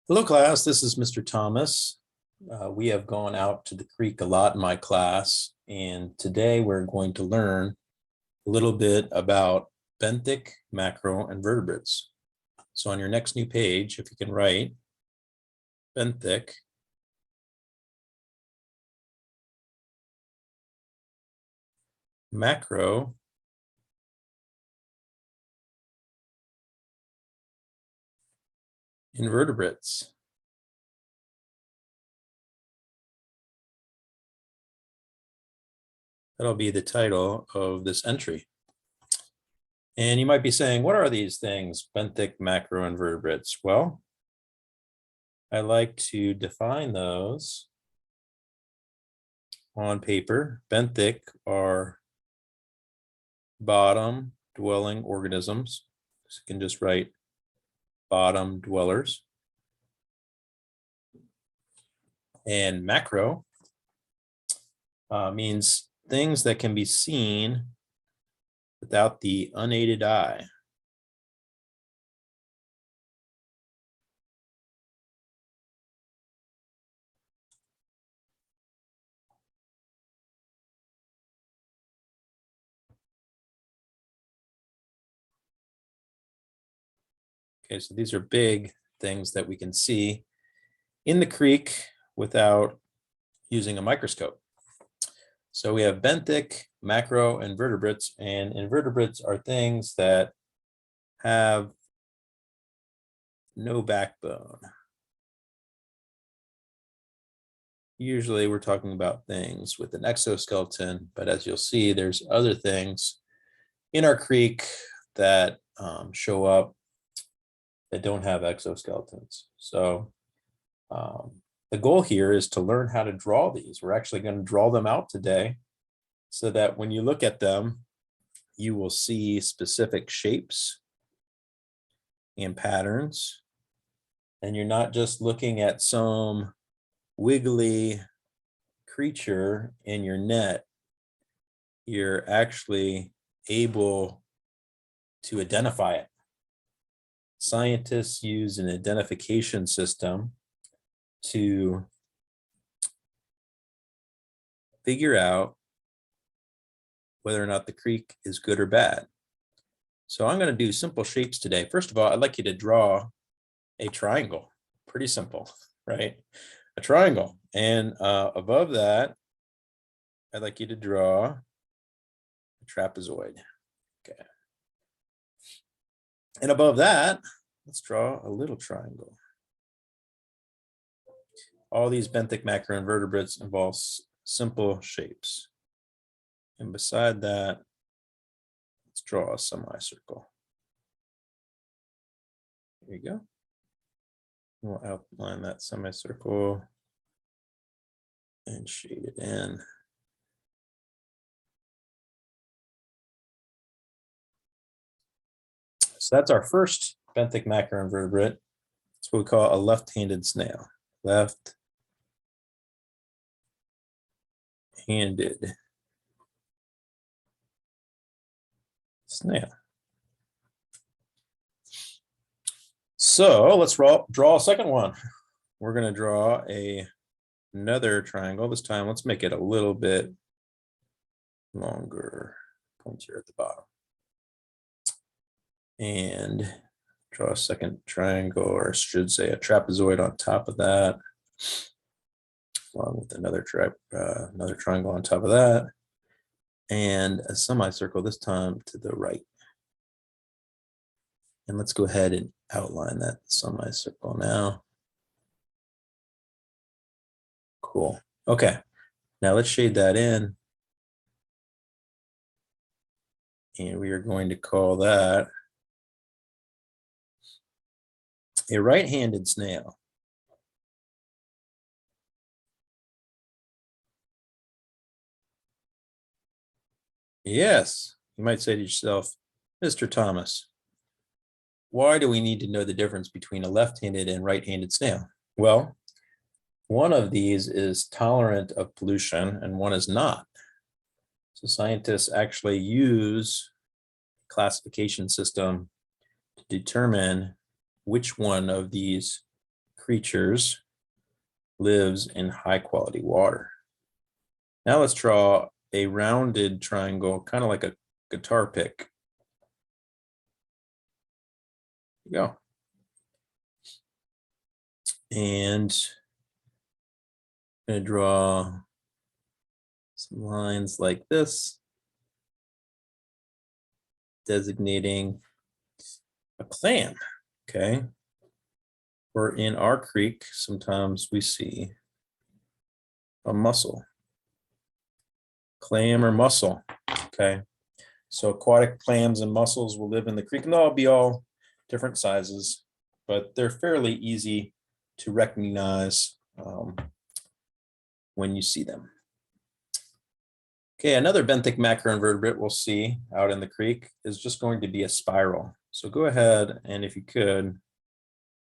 Hello class, this is Mr. Thomas. We have gone out to the creek a lot in my class, and today we're going to learn a little bit about benthic macro invertebrates. So on your next new page, if you can write benthic macro invertebrates. That'll be the title of this entry. And you might be saying, what are these things, benthic macro invertebrates? Well, I like to define those on paper. Benthic are bottom dwelling organisms. So you can just write bottom dwellers. And macro means things that can be seen without the unaided eye. Okay, so these are big things that we can see in the creek without using a microscope. So we have benthic macro invertebrates, and invertebrates are things that have no backbone. Usually we're talking about things with an exoskeleton, but as you'll see, there's other things in our creek that show up that don't have exoskeletons. So the goal here is to learn how to draw these. We're actually going to draw them out today so that when you look at them, you will see specific shapes and patterns. And you're not just looking at some wiggly creature in your net. You're actually able to identify it. Scientists use an identification system to figure out whether or not the creek is good or bad. So I'm going to do simple shapes today. First of all, I'd like you to draw a triangle. Pretty simple, right? A triangle. And above that, I'd like you to draw a trapezoid. Okay. And above that, let's draw a little triangle. All these benthic macroinvertebrates involve simple shapes. And beside that, let's draw a semicircle. There you go. We'll outline that semicircle and shade it in. So that's our first benthic macroinvertebrate. It's what we call a left-handed snail. Left-handed snail. So let's draw a second one. We're going to draw another triangle. This time, let's make it a little bit longer. Pointier at the bottom. And draw a second triangle, or I should say a trapezoid on top of that, along with another triangle on top of that, and a semicircle this time to the right. And let's go ahead and outline that semicircle now. Cool. Okay, now let's shade that in. And we are going to call that a right-handed snail. Yes, you might say to yourself, Mr. Thomas, why do we need to know the difference between a left-handed and right-handed snail? Well, one of these is tolerant of pollution and one is not. So scientists actually use a classification system to determine which one of these creatures lives in high quality water. Now let's draw a rounded triangle, kind of like a guitar pick. There you go. And I'm going to draw some lines like this, designating a clam, okay? Or in our creek, sometimes we see a mussel, clam or mussel, okay? So aquatic clams and mussels will live in the creek, and they'll be all different sizes, but they're fairly easy to recognize when you see them. Okay, another benthic macroinvertebrate we'll see out in the creek is just going to be a spiral. So go ahead and, if you could,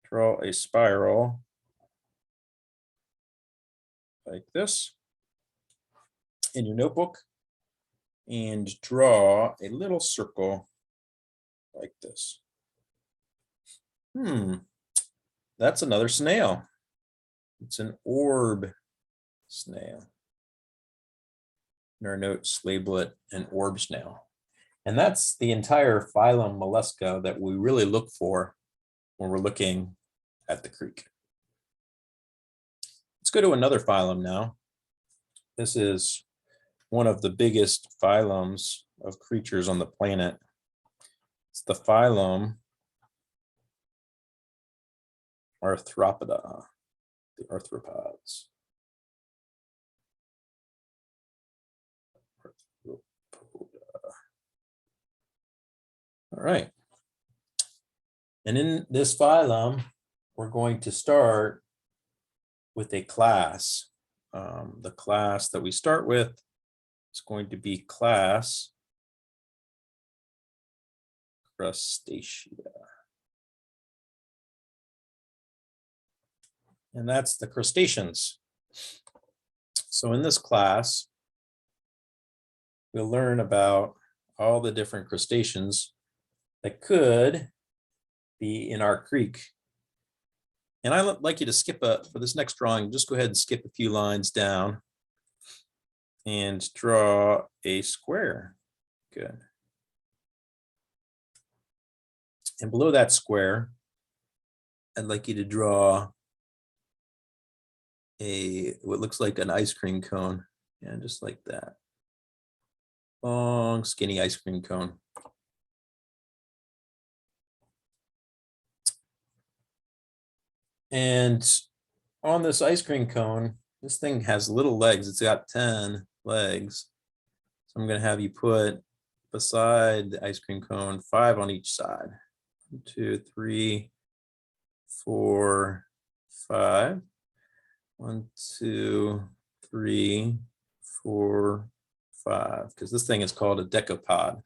draw a spiral like this in your notebook and draw a little circle like this. That's another snail. It's an orb snail. In our notes, label it an orb snail. And that's the entire phylum Mollusca that we really look for when we're looking at the creek. Let's go to another phylum now. This is one of the biggest phylums of creatures on the planet. It's the phylum Arthropoda, the arthropods. All right. And in this phylum, we're going to start with a class. The class that we start with is going to be class Crustacea. And that's the crustaceans. So in this class, we'll learn about all the different crustaceans that could be in our creek. And I'd like you to skip for this next drawing, just go ahead and skip a few lines down and draw a square. Good. And below that square, I'd like you to draw what looks like an ice cream cone. Yeah, just like that. Long, skinny ice cream cone. And on this ice cream cone, this thing has little legs. It's got 10 legs. So I'm going to have you put beside the ice cream cone 5 on each side. 1, 2, 3, 4, 5. 1, 2, 3, 4, 5. Because this thing is called a decapod.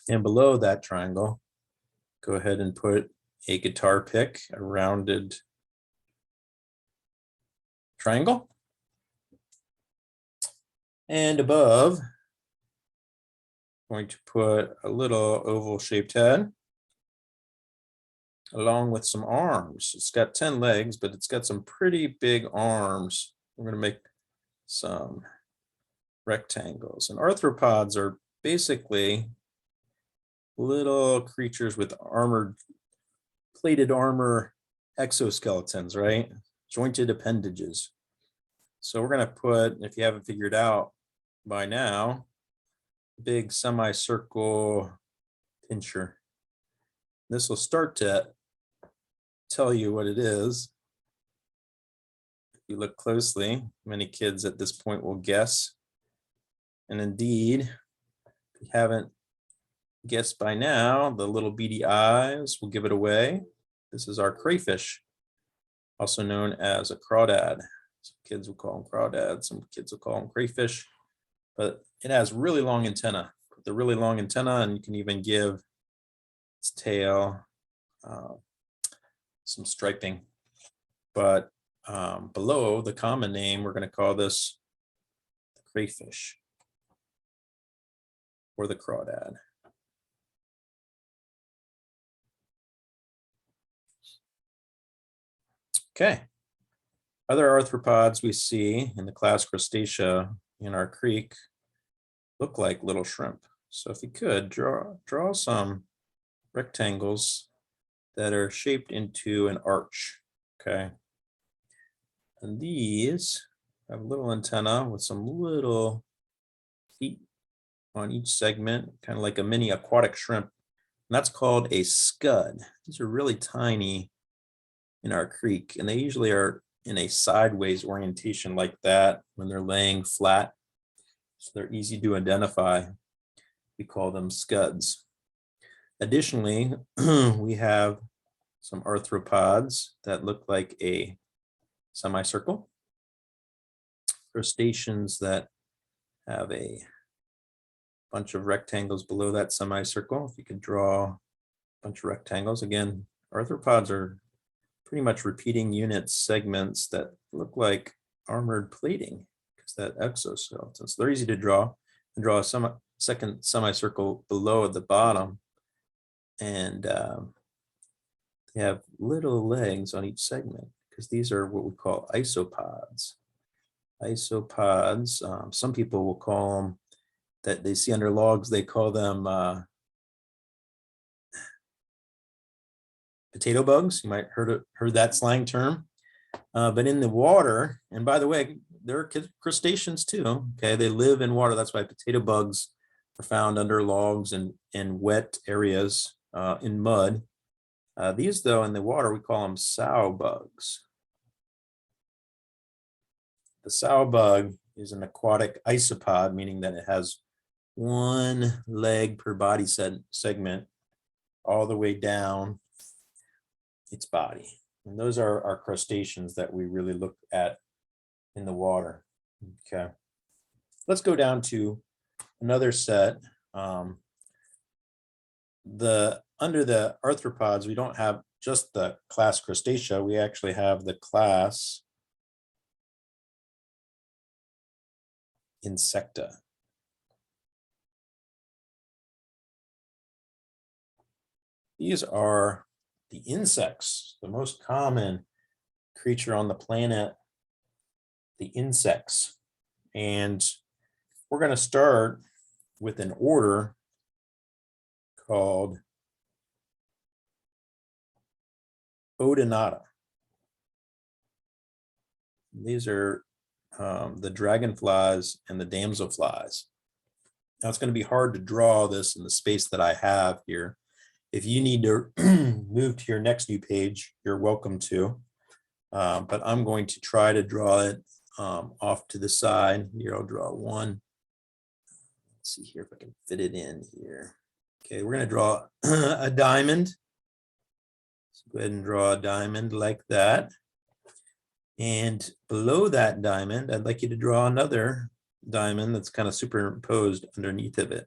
And below that triangle, go ahead and put a guitar pick, a rounded triangle. And above, I'm going to put a little oval shaped head along with some arms. It's got 10 legs, but it's got some pretty big arms. We're going to make some rectangles. And arthropods are basically little creatures with plated armor exoskeletons, right? Jointed appendages. So we're going to put, if you haven't figured out by now, big semicircle pincher. This will start to tell you what it is. If you look closely, many kids at this point will guess. And indeed, if you haven't guessed by now, the little beady eyes will give it away. This is our crayfish, also known as a crawdad. Some kids will call them crawdads, some kids will call them crayfish, but it has really long antennae. Put the really long antenna, and you can even give its tail some striping. But below the common name, we're going to call this the crayfish or the crawdad. Okay. Other arthropods we see in the class Crustacea in our creek look like little shrimp. So if you could draw some rectangles that are shaped into an arch. Okay. And these have a little antenna with some little feet on each segment, kind of like a mini aquatic shrimp. And that's called a scud. These are really tiny in our creek, and they usually are in a sideways orientation like that when they're laying flat. So they're easy to identify. We call them scuds. Additionally, we have some arthropods that look like a semicircle, crustaceans that have a bunch of rectangles below that semicircle. If you could draw a bunch of rectangles. Again, arthropods are pretty much repeating unit segments that look like armored plating because that exoskeleton. So they're easy to draw. And draw a second semicircle below at the bottom. And they have little legs on each segment because these are what we call isopods. Isopods, some people will call them, that they see under logs, they call them potato bugs. You might heard that slang term. But in the water, and by the way, they're crustaceans too. Okay, they live in water. That's why potato bugs are found under logs and wet areas in mud. These, though, in the water, we call them sow bugs. The sow bug is an aquatic isopod, meaning that it has one leg per body segment all the way down its body. And those are our crustaceans that we really look at in the water. Okay, let's go down to another set. Under the arthropods, we don't have just the class Crustacea, we actually have the class Insecta. These are the insects, the most common creature on the planet, the insects. And we're going to start with an order called Odonata. These are the dragonflies and the damselflies. Now it's going to be hard to draw this in the space that I have here. If you need to move to your next new page, you're welcome to. But I'm going to try to draw it off to the side. Here, I'll draw one. Let's see here if I can fit it in here. Okay, we're going to draw a diamond. So go ahead and draw a diamond like that. And below that diamond, I'd like you to draw another diamond that's kind of superimposed underneath of it.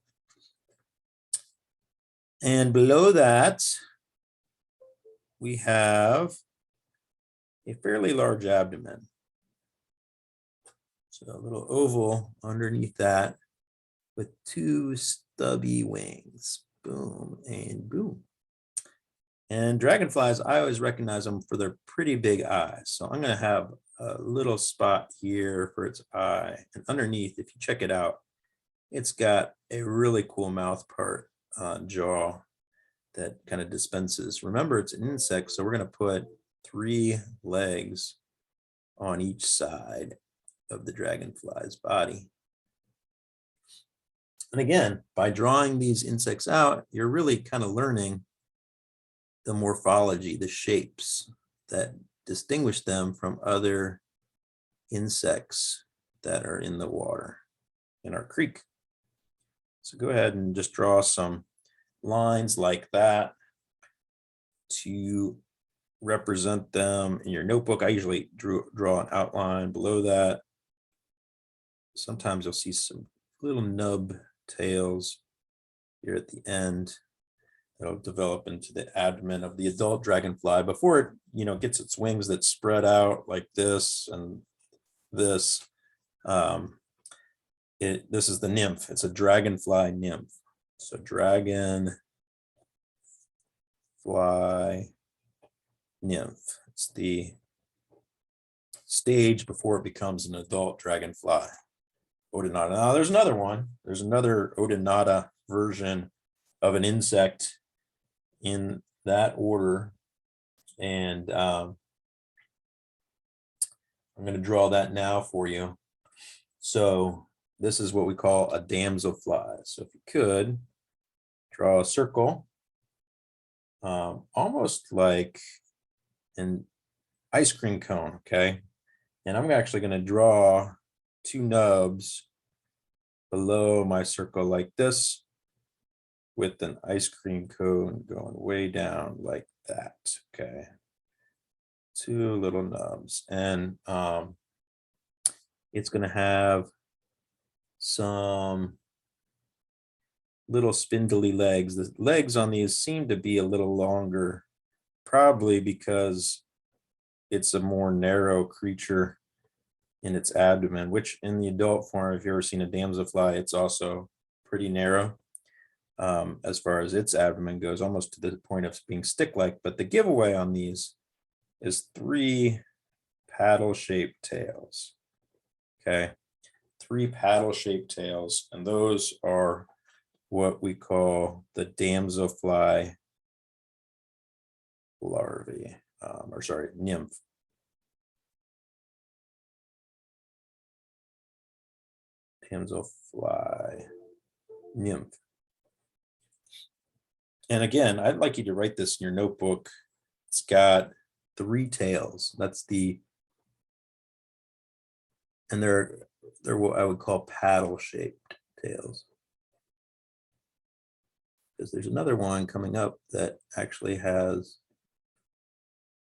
And below that, we have a fairly large abdomen. So a little oval underneath that with two stubby wings. Boom and boom. And dragonflies, I always recognize them for their pretty big eyes. So I'm going to have a little spot here for its eye. And underneath, if you check it out, it's got a really cool mouth part, jaw that kind of dispenses. Remember, it's an insect, so we're going to put 3 legs on each side of the dragonfly's body. And again, by drawing these insects out, you're really kind of learning the morphology, the shapes that distinguish them from other insects that are in the water in our creek. So go ahead and just draw some lines like that to represent them in your notebook. I usually draw an outline below that. Sometimes you'll see some little nub tails here at the end. It'll develop into the abdomen of the adult dragonfly before it, gets its wings that spread out like this and this. This is the nymph. It's a dragonfly nymph. So dragonfly nymph. It's the stage before it becomes an adult dragonfly. Odonata. Now there's another one. There's another Odonata version of an insect in that order. And I'm going to draw that now for you. So this is what we call a damselfly. So if you could draw a circle, almost like an ice cream cone, okay? And I'm actually going to draw two nubs below my circle like this, with an ice cream cone going way down like that, okay? Two little nubs, and it's going to have some little spindly legs. The legs on these seem to be a little longer, probably because it's a more narrow creature in its abdomen, which in the adult form, if you've ever seen a damselfly, it's also pretty narrow as far as its abdomen goes, almost to the point of being stick-like. But the giveaway on these is 3 paddle-shaped tails, okay? 3 paddle-shaped tails, and those are what we call the damselfly larvae, or sorry, nymph. Damselfly nymph. And again, I'd like you to write this in your notebook. It's got 3 tails. That's the, and they're what I would call paddle-shaped tails. Because there's another one coming up that actually has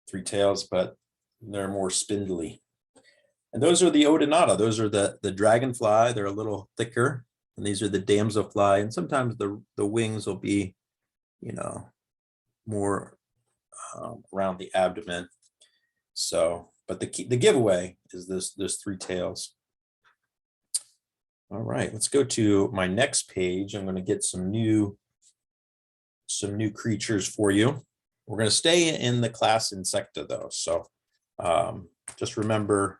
3 tails, but they're more spindly. And those are the Odonata. Those are the dragonfly. They're a little thicker. And these are the damselfly. And sometimes the wings will be, you know, more around the abdomen. So, but the giveaway is there's 3 tails. All right, let's go to my next page. I'm going to get some new creatures for you. We're going to stay in the class Insecta though. So just remember,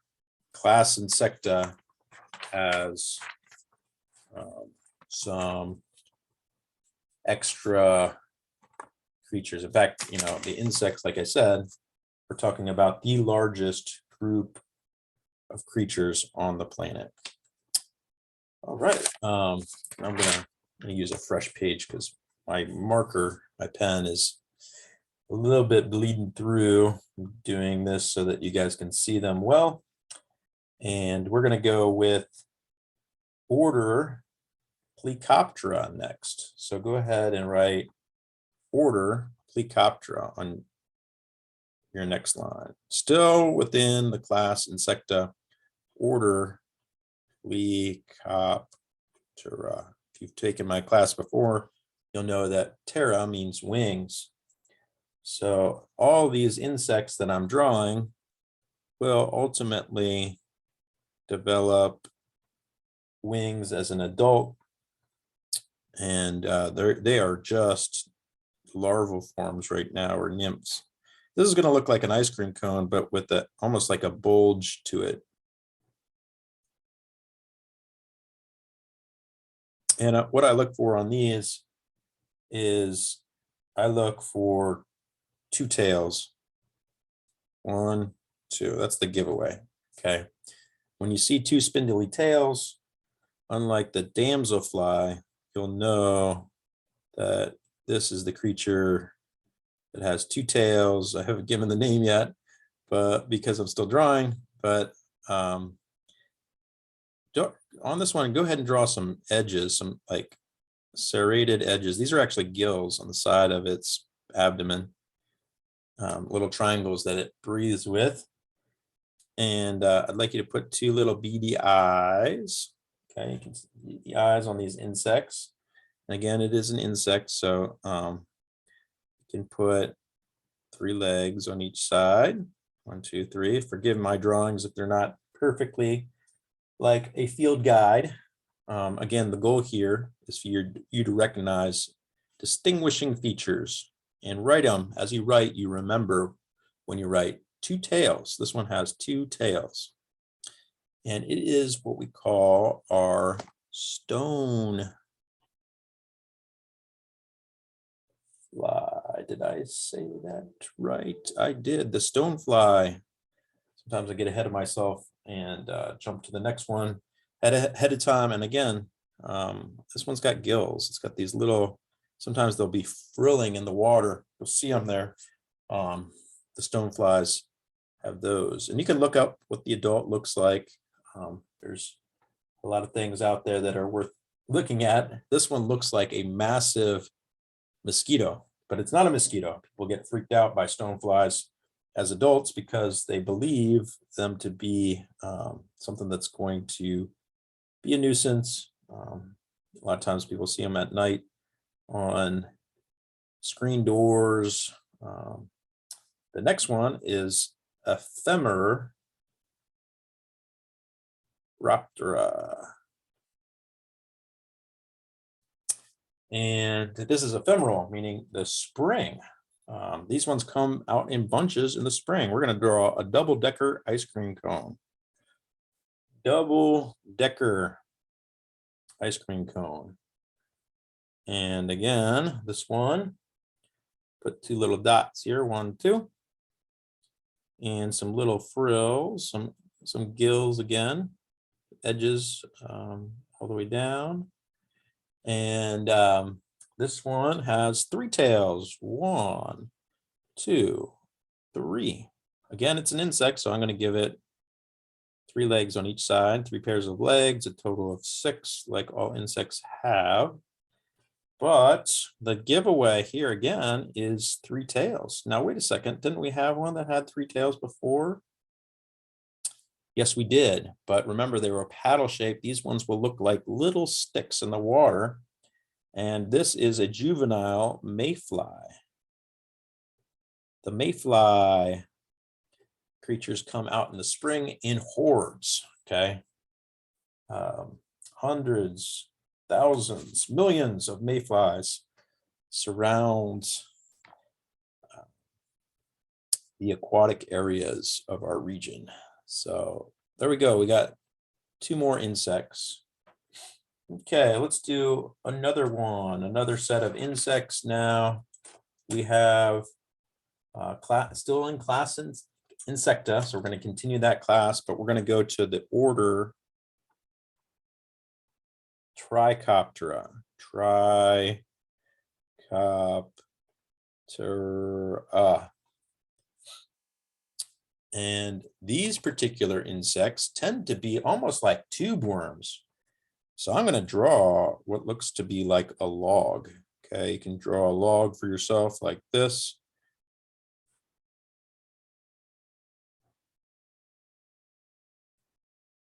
class Insecta has some extra creatures. In fact, you know, the insects, like I said, we're talking about the largest group of creatures on the planet. All right, I'm gonna use a fresh page because my marker, my pen is a little bit bleeding through. I'm doing this so that you guys can see them well. And we're gonna go with order Plecoptera next. So go ahead and write order Plecoptera on your next line. Still within the class Insecta, order Plecoptera. If you've taken my class before, you'll know that ptera means wings. So all these insects that I'm drawing will ultimately develop wings as an adult, and they are just larval forms right now, or nymphs. This is going to look like an ice cream cone, but with almost like a bulge to it. And what I look for on these is I look for 2 tails. 1, 2. That's the giveaway. Okay. When you see 2 spindly tails, unlike the damselfly, you'll know that this is the creature that has 2 tails. I haven't given the name yet, but because I'm still drawing, but on this one, go ahead and draw some edges, some like serrated edges. These are actually gills on the side of its abdomen, little triangles that it breathes with. And I'd like you to put 2 little beady eyes. Okay, you can see the eyes on these insects. And again, it is an insect, so you can put 3 legs on each side. 1, 2, 3. Forgive my drawings if they're not perfectly like a field guide. Again, the goal here is for you to recognize distinguishing features and write them. As you write, you remember when you write two tails. This one has two tails. And it is what we call our stone fly. Did I say that right? I did. The stone fly. Sometimes I get ahead of myself and jump to the next one ahead of time. And again, this one's got gills. It's got these little, sometimes they'll be frilling in the water. You'll see them there. The stone flies have those. And you can look up what the adult looks like. There's a lot of things out there that are worth looking at. This one looks like a massive mosquito, but it's not a mosquito. People get freaked out by stoneflies as adults because they believe them to be something that's going to be a nuisance. A lot of times people see them at night on screen doors. The next one is Ephemeroptera. And this is ephemeral, meaning the spring. These ones come out in bunches in the spring. We're going to draw a double-decker ice cream cone. Double-decker ice cream cone. And again, this one, put two little dots here, 1, 2. And some little frills, some gills again, edges all the way down. And this one has 3 tails. 1, 2, 3. Again, it's an insect, so I'm going to give it 3 legs on each side, 3 pairs of legs, a total of 6, like all insects have. But the giveaway here again is 3 tails. Now, wait a second. Didn't we have one that had 3 tails before? Yes, we did. But remember, they were paddle shaped. These ones will look like little sticks in the water. And this is a juvenile mayfly. The mayfly creatures come out in the spring in hordes, okay? Hundreds, thousands, millions of mayflies surround the aquatic areas of our region. So there we go. We got 2 more insects. Okay, let's do another one, another set of insects now. We have still in class Insecta, so we're going to continue that class, but we're going to go to the order Trichoptera. Trichoptera. And these particular insects tend to be almost like tube worms. So I'm going to draw what looks to be like a log. Okay, you can draw a log for yourself like this.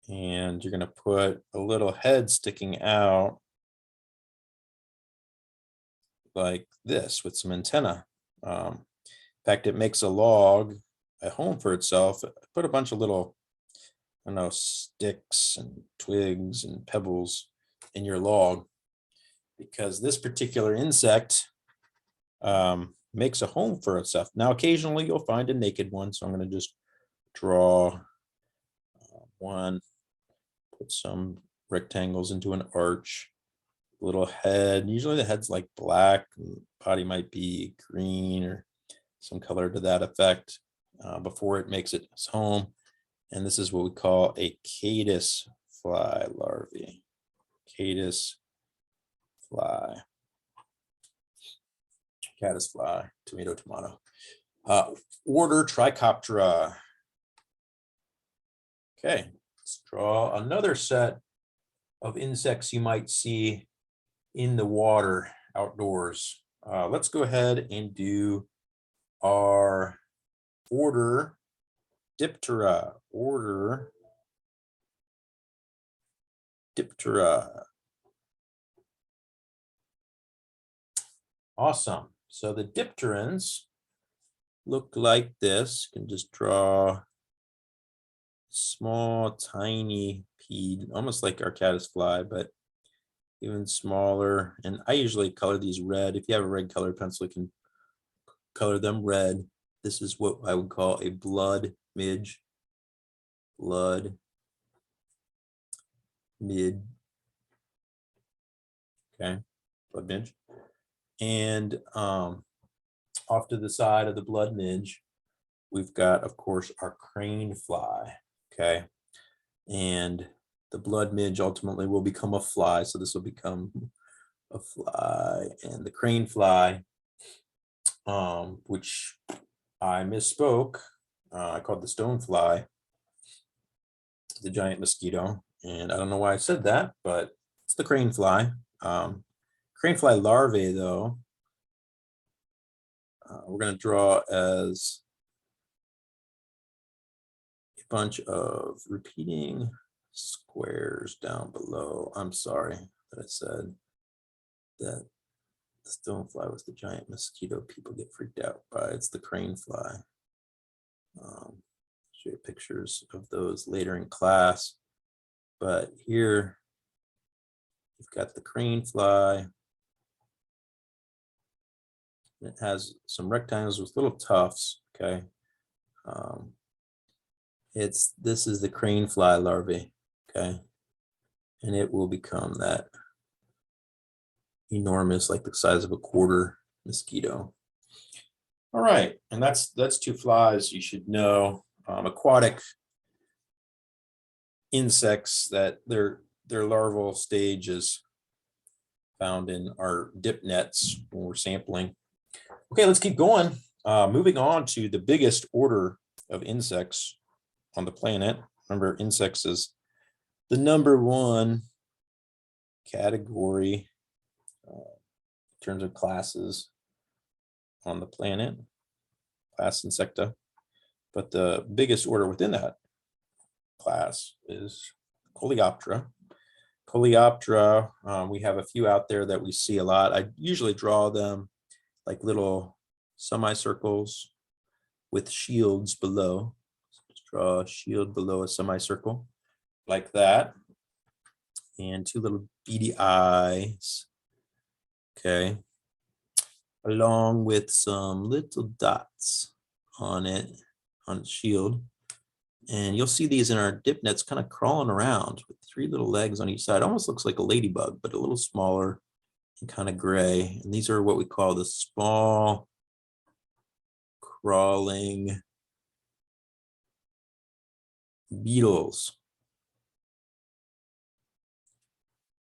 And you're going to put a little head sticking out like this with some antenna. In fact, it makes a log a home for itself. Put a bunch of little, I don't know, sticks and twigs and pebbles in your log, because this particular insect makes a home for itself. Now, occasionally you'll find a naked one, so I'm going to just draw one, put some rectangles into an arch, little head. Usually the head's like black, and body might be green or some color to that effect before it makes its home. And this is what we call a caddis fly larvae. Caddis fly. Caddis fly, tomato, tomato. Order Trichoptera. Okay, let's draw another set of insects you might see in the water outdoors. Let's go ahead and do our order Diptera. Order Diptera. Awesome. So the dipterans look like this. You can just draw small, tiny pea, almost like our caddisfly, but even smaller. And I usually color these red. If you have a red colored pencil, you can color them red. This is what I would call a blood midge. Blood mid. Okay, blood midge. And off to the side of the blood midge, we've got, of course, our crane fly. Okay, and the blood midge ultimately will become a fly. So this will become a fly, and the crane fly, which I misspoke. I called the stone fly the giant mosquito, and I don't know why I said that, but it's the crane fly. Crane fly larvae, though, we're going to draw as a bunch of repeating squares down below. I'm sorry that I said that the stonefly was the giant mosquito people get freaked out by. It's the crane fly. Show you pictures of those later in class. But here you've got the crane fly. It has some rectangles with little tufts. Okay. This is the crane fly larvae. Okay. And it will become that enormous, like the size of a quarter mosquito. All right, and that's two flies you should know. Aquatic insects that their larval stage is found in our dip nets when we're sampling. Okay, let's keep going. Moving on to the biggest order of insects on the planet. Remember, insects is the #1 category in terms of classes on the planet, class Insecta. But the biggest order within that class is Coleoptera. Coleoptera, we have a few out there that we see a lot. I usually draw them like little semicircles with shields below. So just draw a shield below a semicircle like that. And two little beady eyes. Okay. Along with some little dots on it, on its shield. And you'll see these in our dip nets kind of crawling around with 3 little legs on each side. Almost looks like a ladybug, but a little smaller and kind of gray. And these are what we call the small crawling beetles.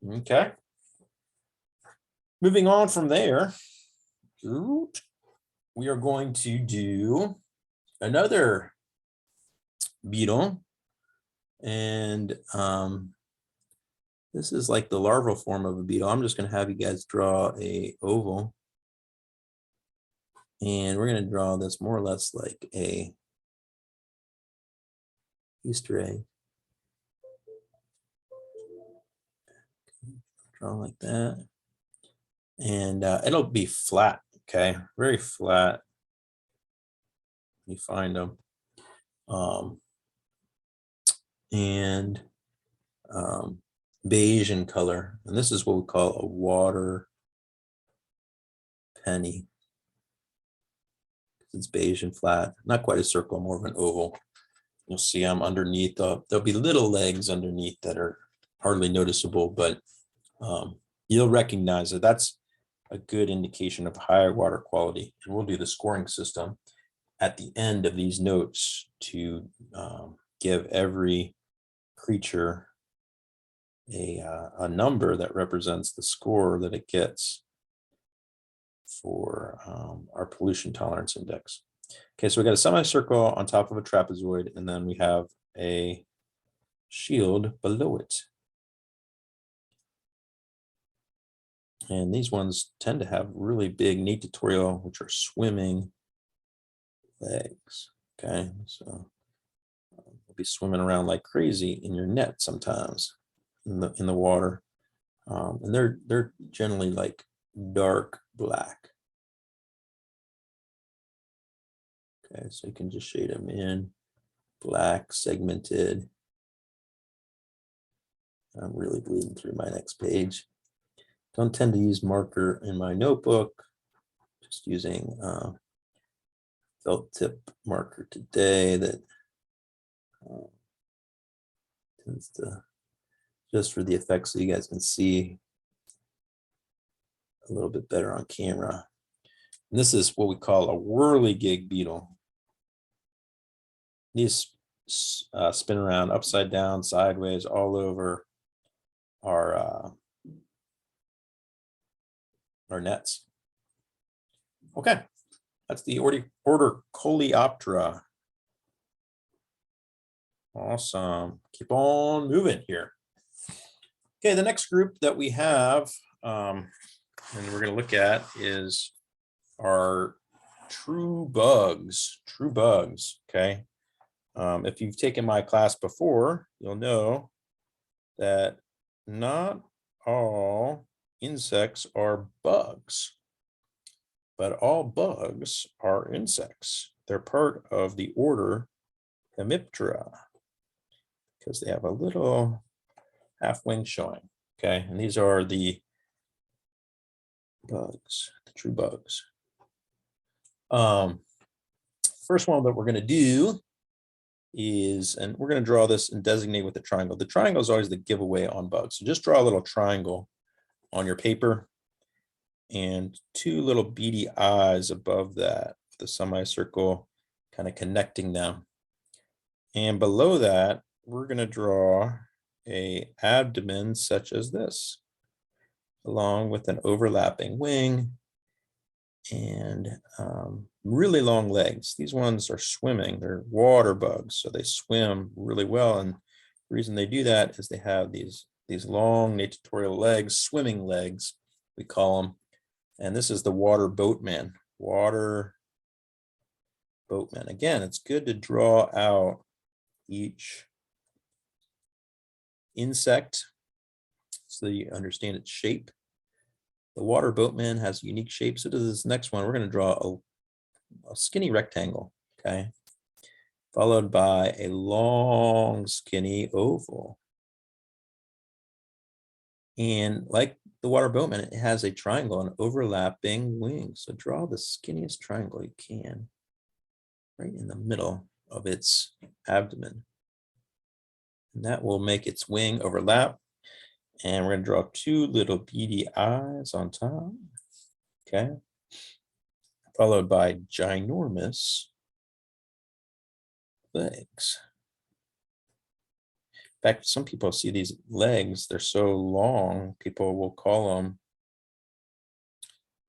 Okay. Moving on from there, we are going to do another beetle. And this is like the larval form of a beetle. I'm just going to have you guys draw a oval. And we're going to draw this more or less like a Easter egg. Draw like that. And it'll be flat, okay? Very flat. You find them. Beige in color. And this is what we call a water penny. It's beige and flat, not quite a circle, more of an oval. You'll see them underneath. There'll be little legs underneath that are hardly noticeable, but you'll recognize that that's a good indication of high water quality. And we'll do the scoring system at the end of these notes to give every creature a number that represents the score that it gets for our pollution tolerance index. Okay, so we got a semicircle on top of a trapezoid, and then we have a shield below it. And these ones tend to have really big natatorial, which are swimming legs. Okay, so you'll be swimming around like crazy in your net sometimes in the water, and they're generally like dark black. Okay, so you can just shade them in black, segmented. I'm really bleeding through my next page. Don't tend to use marker in my notebook, just using felt tip marker today that tends to, just for the effects so you guys can see a little bit better on camera. And this is what we call a whirligig beetle. These spin around upside down, sideways, all over our nets. Okay, that's the order Coleoptera. Awesome. Keep on moving here. Okay, the next group that we have, and we're going to look at, is our true bugs. True bugs. Okay. If you've taken my class before, you'll know that not all insects are bugs, but all bugs are insects. They're part of the order Hemiptera because they have a little half wing showing. Okay, and these are the bugs, the true bugs. First one that we're going to do is, and we're going to draw this and designate with a triangle. The triangle is always the giveaway on bugs. So just draw a little triangle on your paper and two little beady eyes above that, the semicircle kind of connecting them. And below that, we're going to draw a abdomen such as this, along with an overlapping wing and really long legs. These ones are swimming. They're water bugs, so they swim really well. And the reason they do that is they have these long natatorial legs, swimming legs, we call them. And this is the water boatman. Water boatman. Again, it's good to draw out each insect so that you understand its shape. The water boatman has a unique shape. So to this next one, we're going to draw a skinny rectangle, okay, followed by a long skinny oval. And like the water boatman, it has a triangle and overlapping wings. So draw the skinniest triangle you can right in the middle of its abdomen. And that will make its wing overlap. And we're going to draw two little beady eyes on top, okay, followed by ginormous legs. In fact, some people see these legs, they're so long, people will call them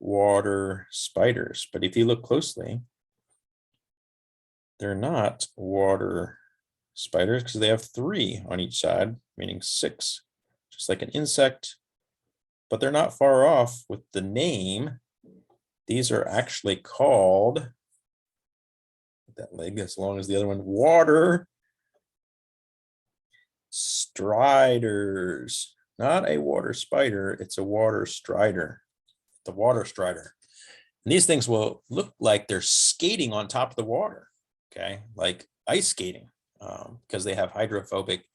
water spiders. But if you look closely, they're not water spiders because they have 3 on each side, meaning 6. Just like an insect, but they're not far off with the name. These are actually called, that leg as long as the other one, water striders. Not a water spider, it's a water strider. The water strider. And these things will look like they're skating on top of the water, okay, like ice skating, because they have hydrophobic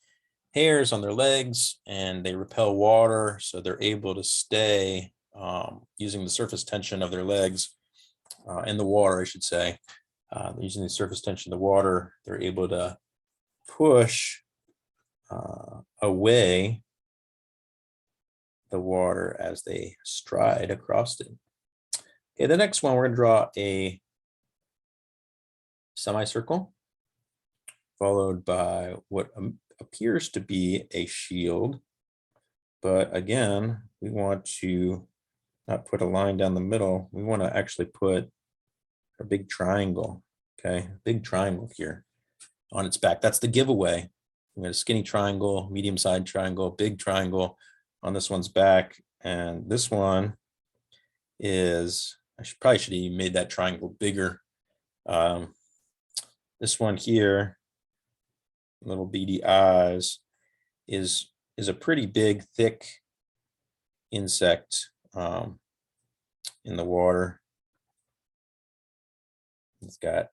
hairs on their legs and they repel water, so they're able to stay using the surface tension of their legs in the water, I should say. Using the surface tension of the water, they're able to push away the water as they stride across it. Okay, the next one, we're going to draw a semicircle followed by what appears to be a shield, but again, we want to not put a line down the middle. We want to actually put a big triangle, okay, big triangle here on its back. That's the giveaway. We got a skinny triangle, medium-sized triangle, big triangle on this one's back, and this one is, probably should have made that triangle bigger. This one here, little beady eyes, is a pretty big, thick insect in the water. It's got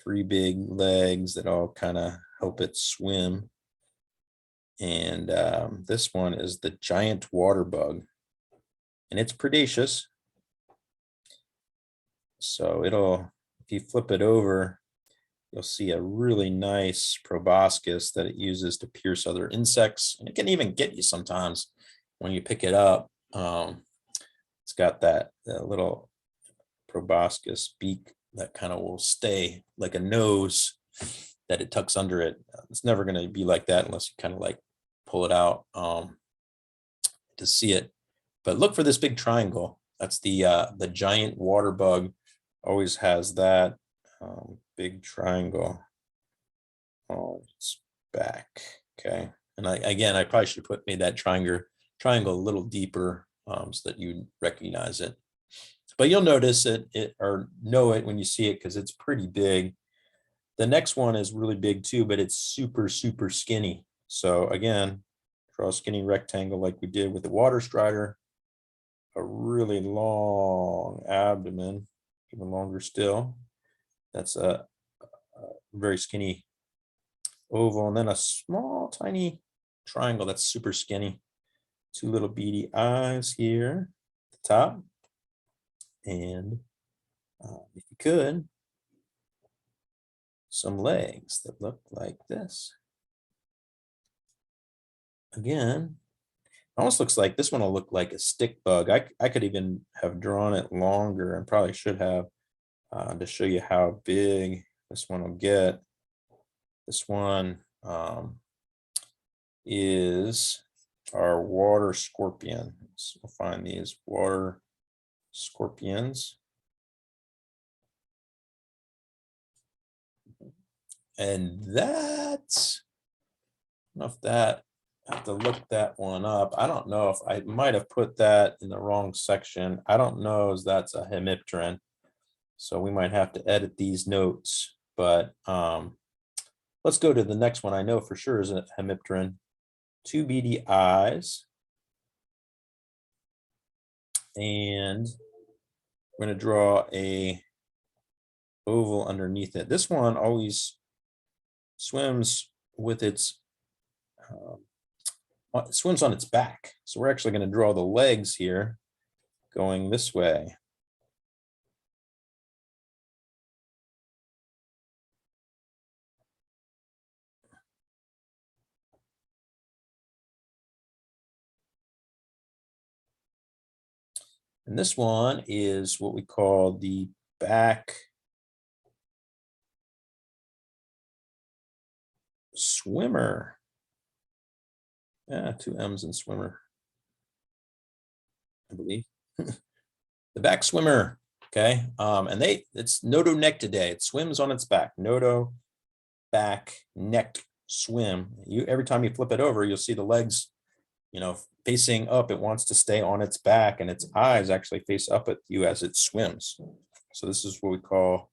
3 big legs that all kind of help it swim. And this one is the giant water bug, and it's predaceous. So it'll if you flip it over, you'll see a really nice proboscis that it uses to pierce other insects. And it can even get you sometimes when you pick it up. It's got that little proboscis beak that kind of will stay like a nose that it tucks under it. It's never going to be like that unless you kind of like pull it out to see it. But look for this big triangle. That's the giant water bug. Always has that big triangle on its back. Okay, and I probably should have made that triangle a little deeper so that you recognize it. But you'll notice it or know it when you see it because it's pretty big. The next one is really big too, but it's super, super skinny. So again, draw a skinny rectangle like we did with the water strider. A really long abdomen, even longer still. That's a very skinny oval, and then a small, tiny triangle that's super skinny. Two little beady eyes here at the top. And if you could, some legs that look like this. Again, almost looks like this one will look like a stick bug. I could even have drawn it longer and probably should have to show you how big this one will get. This one is our water scorpion. So we'll find these water scorpions. And that's, I don't know if that, I have to look that one up. I don't know if I might have put that in the wrong section. I don't know if that's a hemipteran. So we might have to edit these notes, but let's go to the next one. I know for sure is a hemipteran. Two beady eyes. And we're going to draw a oval underneath it. This one always swims with its swims on its back. So we're actually going to draw the legs here going this way. And this one is what we call the back swimmer. Yeah, two M's in swimmer, I believe. The back swimmer. Okay. And it's nodonectidae. It swims on its back. Nodo, back, neck, swim. Every time you flip it over, you'll see the legs, facing up. It wants to stay on its back, and its eyes actually face up at you as it swims. So this is what we call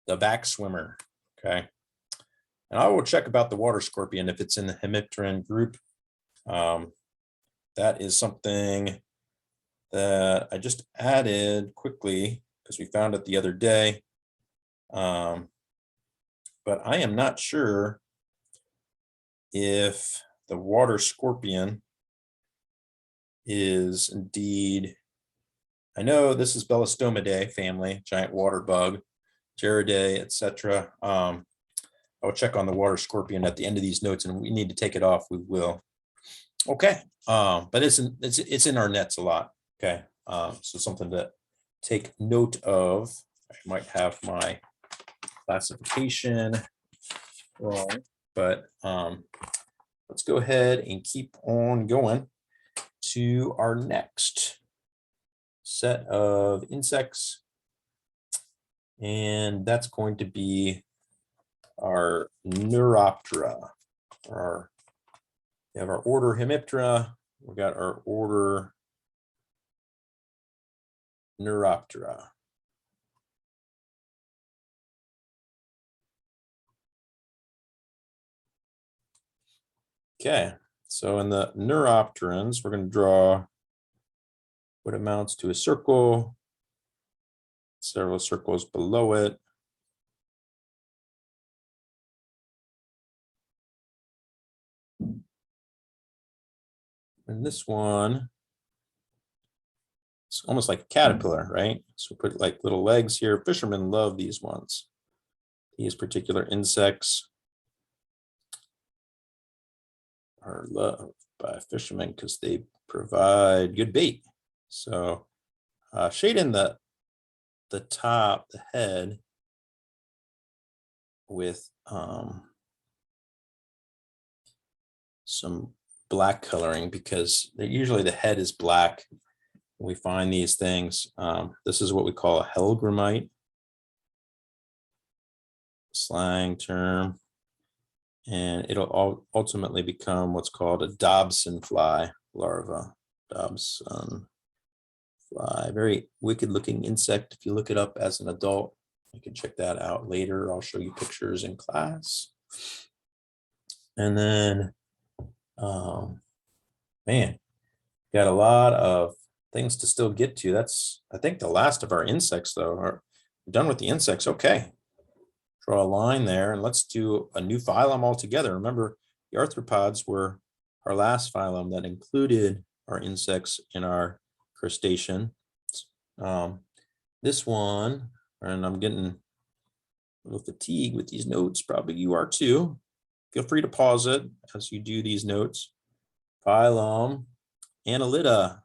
the back swimmer. Okay. And I will check about the water scorpion if it's in the hemipteran group. That is something that I just added quickly because we found it the other day. But I am not sure if the water scorpion is indeed, I know this is Bellostomidae family, giant water bug, Gerridae, etc. I'll check on the water scorpion at the end of these notes, and we need to take it off, we will. Okay, but it's in our nets a lot. Okay, so something to take note of. I might have my classification wrong, but let's go ahead and keep on going to our next set of insects, and that's going to be our Neuroptera. We have our order Hemiptera. We got our order Neuroptera. Okay, so in the Neuropterans, we're going to draw what amounts to a circle, several circles below it. And this one It's almost like a caterpillar, right? So we put like little legs here. Fishermen love these ones. These particular insects are loved by fishermen because they provide good bait. So shade in the top, the head, with some black coloring, because usually the head is black. We find these things. This is what we call a hellgrammite, slang term, and it'll ultimately become what's called a Dobson fly larva. Dobson fly, very wicked looking insect. If you look it up as an adult, you can check that out later. I'll show you pictures in class. And then, man, got a lot of things to still get to. That's, I think, the last of our insects, though. We're done with the insects. Okay. Draw a line there, and let's do a new phylum altogether. Remember, the arthropods were our last phylum that included our insects in our crustacean. This one, and I'm getting a little fatigued with these notes, probably you are too. Feel free to pause it as you do these notes. Phylum Annelida.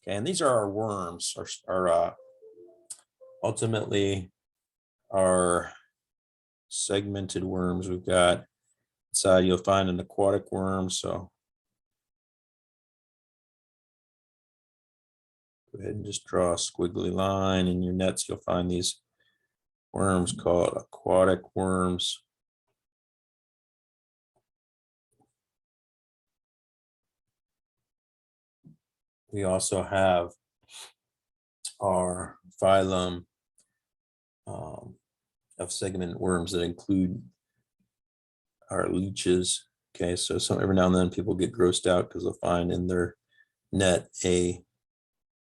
Okay, and these are our worms, our ultimately our segmented worms. We've got inside, you'll find an aquatic worm. So go ahead and just draw a squiggly line in your nets. You'll find these worms called aquatic worms. We also have our phylum of segment worms that include our leeches. Okay, so every now and then people get grossed out because they'll find in their net a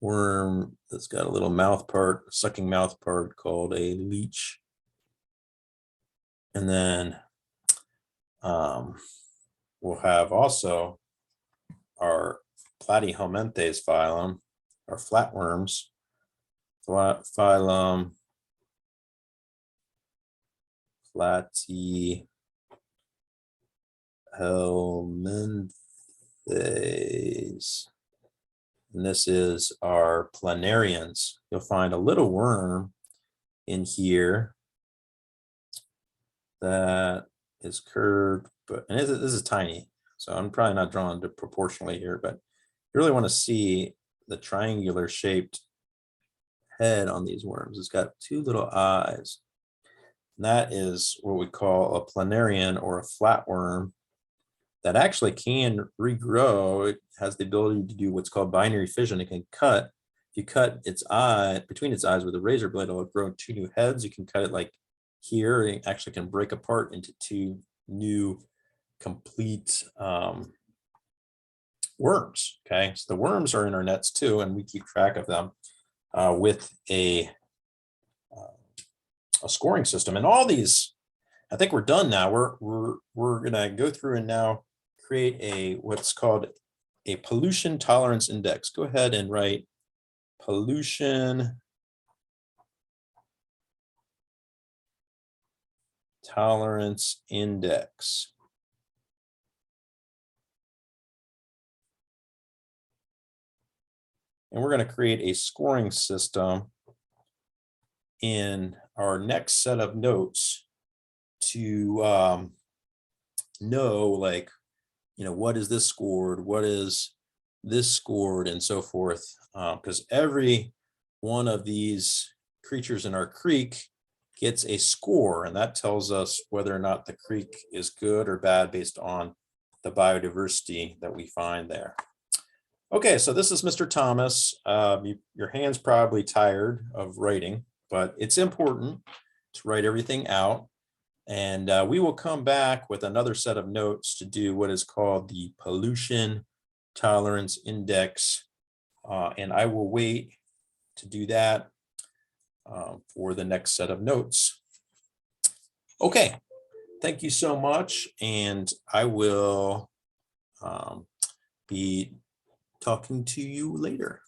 worm that's got a little mouth part, sucking mouth part, called a leech. And then we'll have also our Platyhelminthes phylum, our flatworms, phylum Platyhelminthes. And this is our planarians. You'll find a little worm in here that is curved, and this is tiny. So I'm probably not drawing it proportionally here, but you really want to see the triangular shaped head on these worms. It's got two little eyes. And that is what we call a planarian, or a flatworm, that actually can regrow. It has the ability to do what's called binary fission. It can cut. If you cut its eye, between its eyes with a razor blade, it'll grow two new heads. You can cut it like here. It actually can break apart into two new complete worms. Okay, so the worms are in our nets too, and we keep track of them with a scoring system. And all these, I think we're done now. We're gonna go through and now create a what's called a pollution tolerance index. Go ahead and write pollution tolerance index. And we're going to create a scoring system in our next set of notes to know, like, what is this scored, what is this scored, and so forth. Because every one of these creatures in our creek gets a score, and that tells us whether or not the creek is good or bad based on the biodiversity that we find there. Okay, so this is Mr. Thomas. Your hand's probably tired of writing, but it's important to write everything out. And we will come back with another set of notes to do what is called the pollution tolerance index. And I will wait to do that for the next set of notes. Okay, thank you so much. And I will be talking to you later.